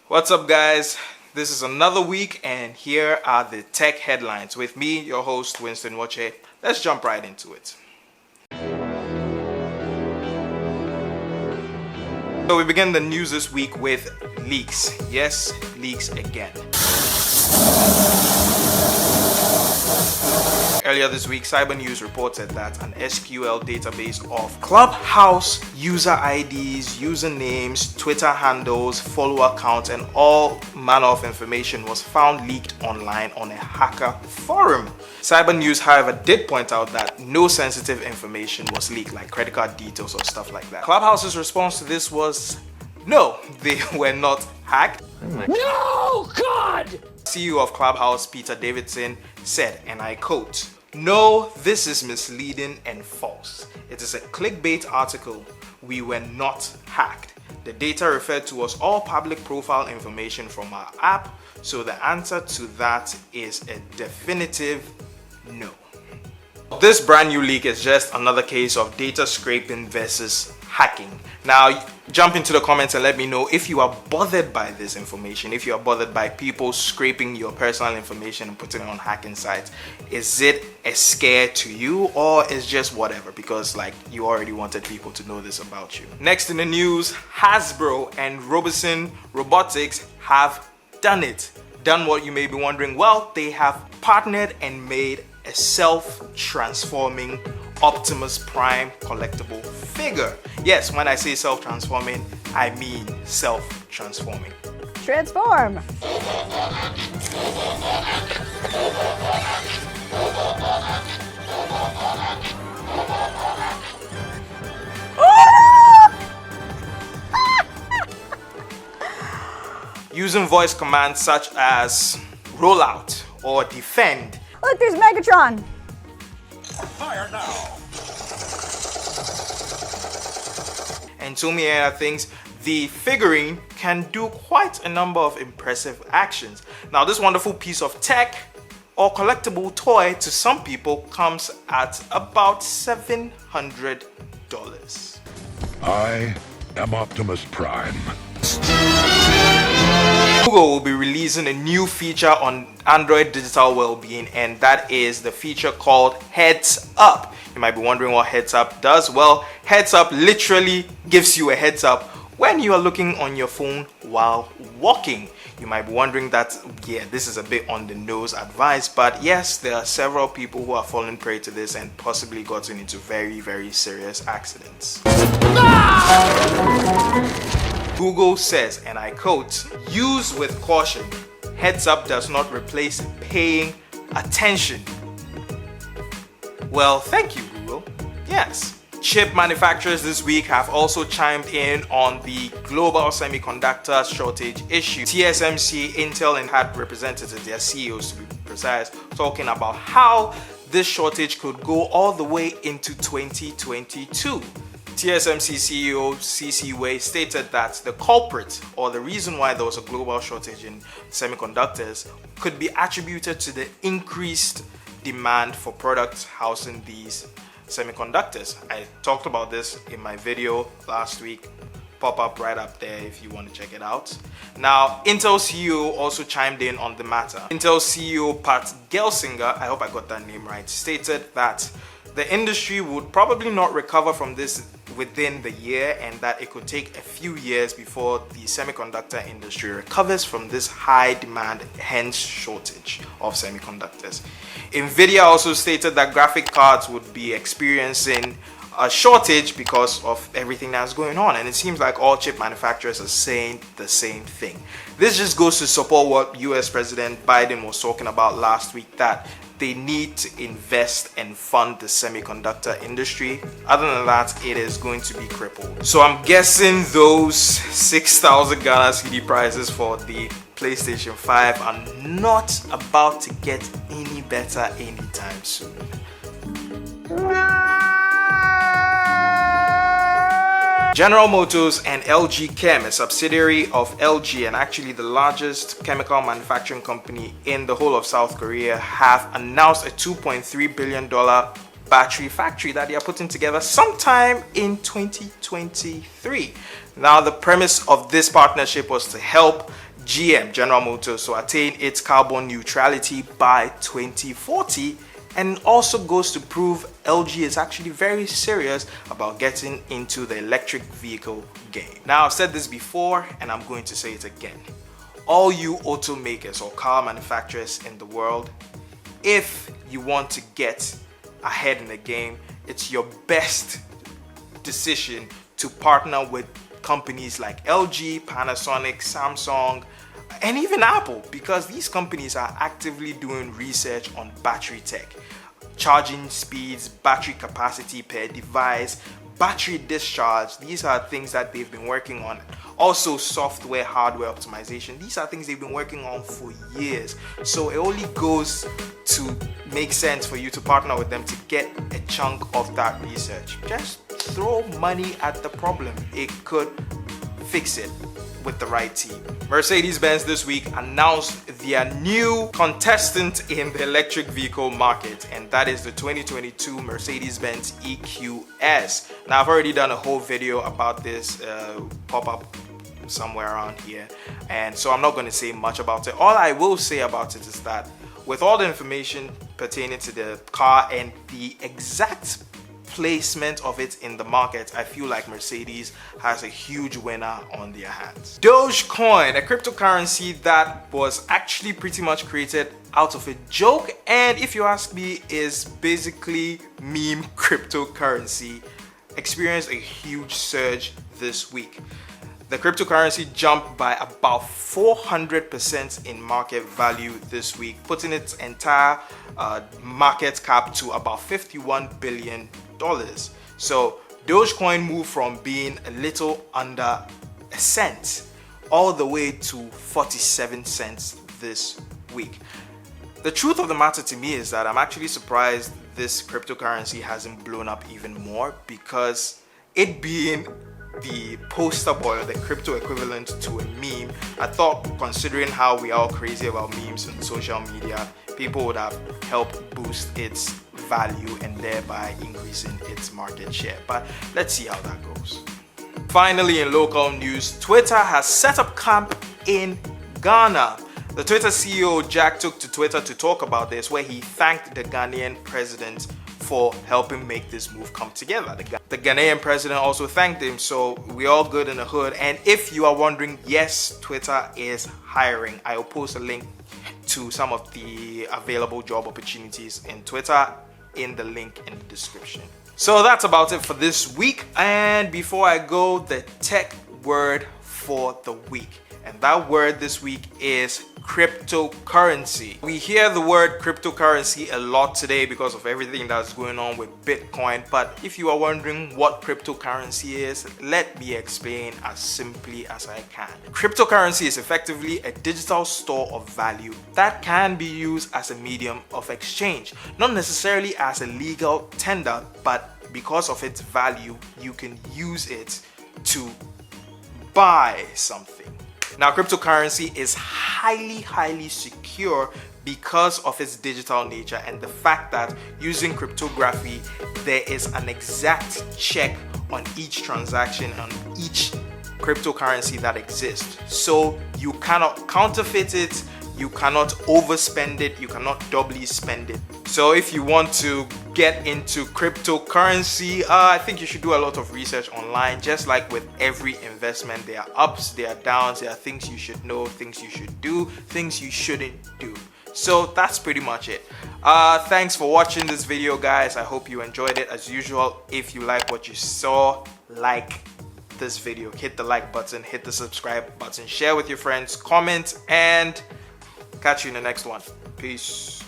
What's up, guys? This is another week, and here are the tech headlines with me, your host, Winston Wache. Let's jump right into it. So we begin the news this week with leaks. Yes, leaks again. Earlier this week, Cyber News reported that an SQL database of Clubhouse user IDs, usernames, Twitter handles, follower accounts, and all manner of information was found leaked online on a hacker forum. Cyber News, however, did point out that no sensitive information was leaked, like credit card details or stuff like that. Clubhouse's response to this was, no, they were not hacked. No, God! CEO of Clubhouse, Pete Davison, said, and I quote, "No, this is misleading and false. It is a clickbait article. We were not hacked. The data referred to was all public profile information from our app, so the answer to that is a definitive no." This brand new leak is just another case of data scraping versus hacking. Now, jump into the comments and let me know if you are bothered by this information, if you are bothered by people scraping your personal information and putting it on hacking sites. Is it a scare to you, or is just whatever because you already wanted people to know this about you? Next in the news, Hasbro and Robosen Robotics have done it. Done what you may be wondering. Well, they have partnered and made a self-transforming Optimus Prime collectible figure. Yes, when I say self-transforming, I mean self-transforming. Transform! Using voice commands such as rollout or defend. Look, there's Megatron! Fire now! And so many other things, the figurine can do quite a number of impressive actions. Now, this wonderful piece of tech or collectible toy to some people comes at about $700. I am Optimus Prime. Google will be releasing a new feature on Android Digital Wellbeing, and that is the feature called Heads Up. You might be wondering what Heads Up does. Well, Heads Up literally gives you a heads up when you are looking on your phone while walking. You might be wondering that, yeah, this is a bit on the nose advice, but yes, there are several people who have fallen prey to this and possibly gotten into very, very serious accidents. Google says, and I quote, "Use with caution. Heads up does not replace paying attention." Well, thank you, Google. Yes. Chip manufacturers this week have also chimed in on the global semiconductor shortage issue. TSMC, Intel, and had representatives, their CEOs to be precise, talking about how this shortage could go all the way into 2022. TSMC CEO C.C. Wei stated that the culprit, or the reason why there was a global shortage in semiconductors, could be attributed to the increased demand for products housing these semiconductors. I talked about this in my video last week. Pop up right up there if you want to check it out. Now, Intel CEO also chimed in on the matter. Intel CEO Pat Gelsinger, I hope I got that name right, stated that the industry would probably not recover from this within the year, and that it could take a few years before the semiconductor industry recovers from this high demand, hence shortage of semiconductors. Nvidia also stated that graphic cards would be experiencing a shortage because of everything that's going on, and it seems like all chip manufacturers are saying the same thing. This just goes to support what US President Biden was talking about last week, that they need to invest and fund the semiconductor industry. Other than that, it is going to be crippled. So I'm guessing those 6,000 Ghana cedi prices for the PlayStation 5 are not about to get any better anytime soon. General Motors and LG Chem, a subsidiary of LG and actually the largest chemical manufacturing company in the whole of South Korea, have announced a $2.3 billion battery factory that they are putting together sometime in 2023. Now, the premise of this partnership was to help GM, General Motors, to attain its carbon neutrality by 2040, and also goes to prove LG is actually very serious about getting into the electric vehicle game. Now, I've said this before and I'm going to say it again. All you automakers or car manufacturers in the world, if you want to get ahead in the game, it's your best decision to partner with companies like LG, Panasonic, Samsung, and even Apple, because these companies are actively doing research on battery tech, charging speeds, battery capacity per device, battery discharge. These are things that they've been working on. Also, software, hardware optimization. These are things they've been working on for years. So it only goes to make sense for you to partner with them to get a chunk of that research. Just throw money at the problem. It could fix it with the right team. Mercedes Benz this week announced their new contestant in the electric vehicle market, and that is the 2022 Mercedes Benz EQS. Now, I've already done a whole video about this pop-up somewhere around here, and so I'm not going to say much about it. All I will say about it is that with all the information pertaining to the car and the exact placement of it in the market, I feel like Mercedes has a huge winner on their hands. Dogecoin, a cryptocurrency that was actually pretty much created out of a joke, and if you ask me, is basically meme cryptocurrency, experienced a huge surge this week. The cryptocurrency jumped by about 400% in market value this week, putting its entire market cap to about $51 billion. So Dogecoin moved from being a little under a cent all the way to 47 cents this week. The truth of the matter to me is that I'm actually surprised this cryptocurrency hasn't blown up even more, because it being the poster boy or the crypto equivalent to a meme, I thought, considering how we are all crazy about memes on social media, people would have helped boost its value and thereby increasing its market share. But let's see how that goes. Finally, in local news, Twitter has set up camp in Ghana. The Twitter CEO Jack took to Twitter to talk about this, where he thanked the Ghanaian president for helping make this move come together. The Ghanaian president also thanked him, so we're all good in the hood. And if you are wondering, yes, Twitter is hiring. I will post a link to some of the available job opportunities in Twitter in the link in the description. So that's about it for this week. And before I go, the tech word for the week. And that word this week is cryptocurrency. We hear the word cryptocurrency a lot today because of everything that's going on with Bitcoin. But if you are wondering what cryptocurrency is, let me explain as simply as I can. Cryptocurrency is effectively a digital store of value that can be used as a medium of exchange, not necessarily as a legal tender, but because of its value, you can use it to buy something. Now, cryptocurrency is highly secure because of its digital nature and the fact that using cryptography, there is an exact check on each transaction, on each cryptocurrency that exists. So you cannot counterfeit it, you cannot overspend it, you cannot doubly spend it. So if you want to get into cryptocurrency, I think you should do a lot of research online. Just like with every investment, there are ups, there are downs, there are things you should know, things you should do, things you shouldn't do. So that's pretty much it. Thanks for watching this video, guys. I hope you enjoyed it. As usual, if you like what you saw, like this video, hit the like button, hit the subscribe button, share with your friends, comment, and catch you in the next one. Peace.